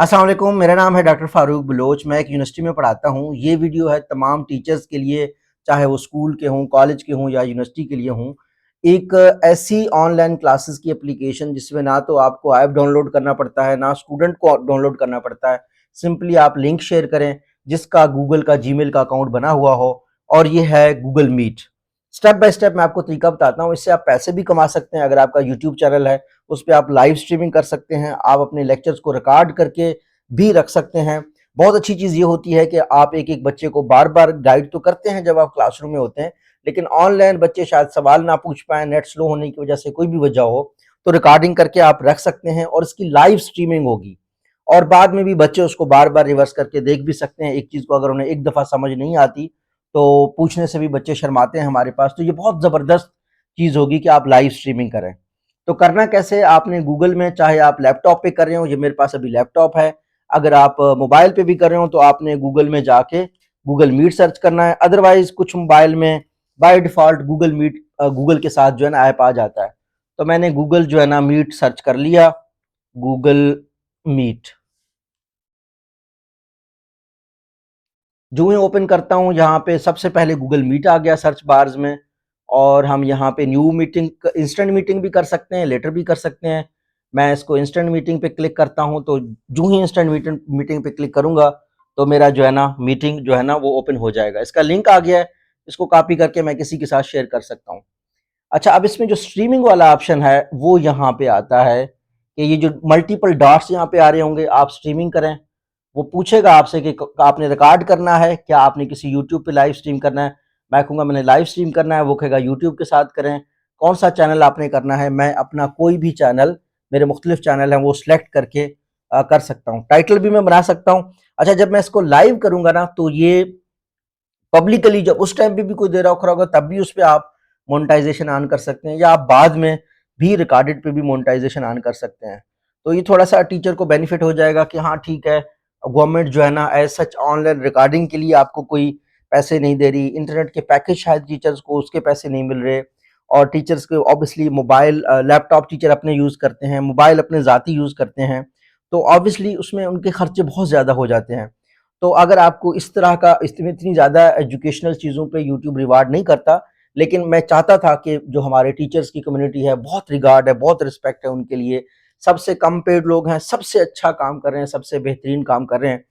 अस्सलाम वालेकुम, मेरा नाम है डॉक्टर फ़ारूक बलोच। मैं एक यूनिवर्सिटी में पढ़ाता हूँ। ये वीडियो है तमाम टीचर्स के लिए, चाहे वो स्कूल के हों, कॉलेज के हों या यूनिवर्सिटी के लिए हों। एक ऐसी ऑनलाइन क्लासेस की एप्लीकेशन जिसमें ना तो आपको ऐप डाउनलोड करना पड़ता है, ना स्टूडेंट को डाउनलोड करना पड़ता है। सिंपली आप लिंक शेयर करें, जिसका गूगल का जीमेल का अकाउंट बना हुआ हो, और ये है Google Meet. Step by step मैं आपको तरीका बताता हूँ। इससे आप पैसे भी कमा सकते हैं। अगर आपका यूट्यूब चैनल है, उस पे आप लाइव स्ट्रीमिंग कर सकते हैं। आप अपने लेक्चर्स को रिकॉर्ड करके भी रख सकते हैं। बहुत अच्छी चीज़ ये होती है कि आप एक-एक बच्चे को बार-बार गाइड तो करते हैं जब आप क्लासरूम में होते हैं, लेकिन ऑनलाइन बच्चे शायद सवाल ना पूछ पाएँ, नेट स्लो होने की वजह से, कोई भी वजह हो, तो रिकॉर्डिंग करके आप रख सकते हैं और इसकी लाइव स्ट्रीमिंग होगी। और बाद में भी बच्चे उसको बार-बार रिवर्स करके देख भी सकते हैं। एक चीज़ को अगर उन्हें एक दफ़ा समझ नहीं आती, तो पूछने से भी बच्चे शर्माते हैं हमारे पास। तो ये बहुत ज़बरदस्त चीज़ होगी कि आप लाइव स्ट्रीमिंग करें। तो करना कैसे? आपने गूगल में, चाहे आप लैपटॉप पे कर रहे हो, ये मेरे पास अभी लैपटॉप है। अगर आप मोबाइल पे भी कर रहे हो तो आपने गूगल में जाके गूगल मीट सर्च करना है। अदरवाइज़ कुछ मोबाइल में by default Google Meet Google के साथ जो है ना ऐप आ जाता है। तो मैंने गूगल जो है ना मीट सर्च कर लिया, गूगल मीट। जो ही ओपन करता हूँ, यहाँ पे सबसे पहले गूगल मीट आ गया सर्च बार्स में। और हम यहाँ पे न्यू मीटिंग, इंस्टेंट मीटिंग भी कर सकते हैं, लेटर भी कर सकते हैं। मैं इसको इंस्टेंट मीटिंग पे क्लिक करता हूँ, तो जो ही इंस्टेंट मीटिंग मीटिंग पे क्लिक करूँगा, तो मेरा जो है ना मीटिंग जो है ना वो ओपन हो जाएगा। इसका लिंक आ गया है, इसको कॉपी करके मैं किसी के साथ शेयर कर सकता हूँ। अच्छा, अब इसमें जो स्ट्रीमिंग वाला ऑप्शन है वो यहाँ पे आता है कि ये जो मल्टीपल डॉट्स यहाँ पे आ रहे होंगे, आप स्ट्रीमिंग करें। वो पूछेगा आपसे कि आपने रिकॉर्ड करना है, क्या आपने किसी यूट्यूब पे लाइव स्ट्रीम करना है। मैं कहूँगा मैंने लाइव स्ट्रीम करना है, वो कहेगा यूट्यूब के साथ करें। कौन सा चैनल आपने करना है, मैं अपना कोई भी चैनल, मेरे मुख्तलिफ चैनल हैं वो सिलेक्ट करके कर सकता हूँ। टाइटल भी मैं बना सकता हूँ। अच्छा, जब मैं इसको लाइव करूँगा ना, तो ये पब्लिकली जब उस टाइम पे भी कोई दे रहा होगा तब भी उस पे आप मोनेटाइजेशन ऑन कर सकते हैं, या आप बाद में भी रिकॉर्डेड पे भी मोनेटाइजेशन ऑन कर सकते हैं। तो ये थोड़ा सा टीचर को बेनिफिट हो जाएगा कि हाँ ठीक है, गवर्नमेंट जो है ना एज सच ऑनलाइन रिकॉर्डिंग के लिए आपको कोई पैसे नहीं दे रही। इंटरनेट के पैकेज शायद टीचर्स को उसके पैसे नहीं मिल रहे। और टीचर्स के ऑब्वियसली मोबाइल, लैपटॉप टीचर अपने यूज़ करते हैं, मोबाइल अपने ज़ाती यूज़ करते हैं, तो ऑब्वियसली उसमें उनके खर्चे बहुत ज़्यादा हो जाते हैं। तो अगर आपको इस तरह का, इसमें इतनी ज़्यादा एजुकेशनल चीज़ों पे यूट्यूब रिवार्ड नहीं करता, लेकिन मैं चाहता था कि जो हमारे टीचर्स की कम्युनिटी है, बहुत रिगार्ड है, बहुत रिस्पेक्ट है उनके लिए। सबसे कम पेड लोग हैं, सबसे अच्छा काम कर रहे हैं, सबसे बेहतरीन काम कर रहे हैं।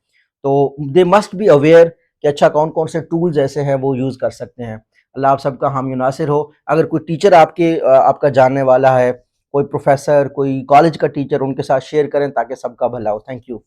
तो दे मस्ट बी अवेयर कि अच्छा कौन-कौन से टूल्स ऐसे हैं वो यूज़ कर सकते हैं। अल्लाह आप सबका हामी नासिर हो। अगर कोई टीचर आपका जानने वाला है, कोई प्रोफ़ेसर, कोई कॉलेज का टीचर, उनके साथ शेयर करें ताकि सबका भला हो। Thank you.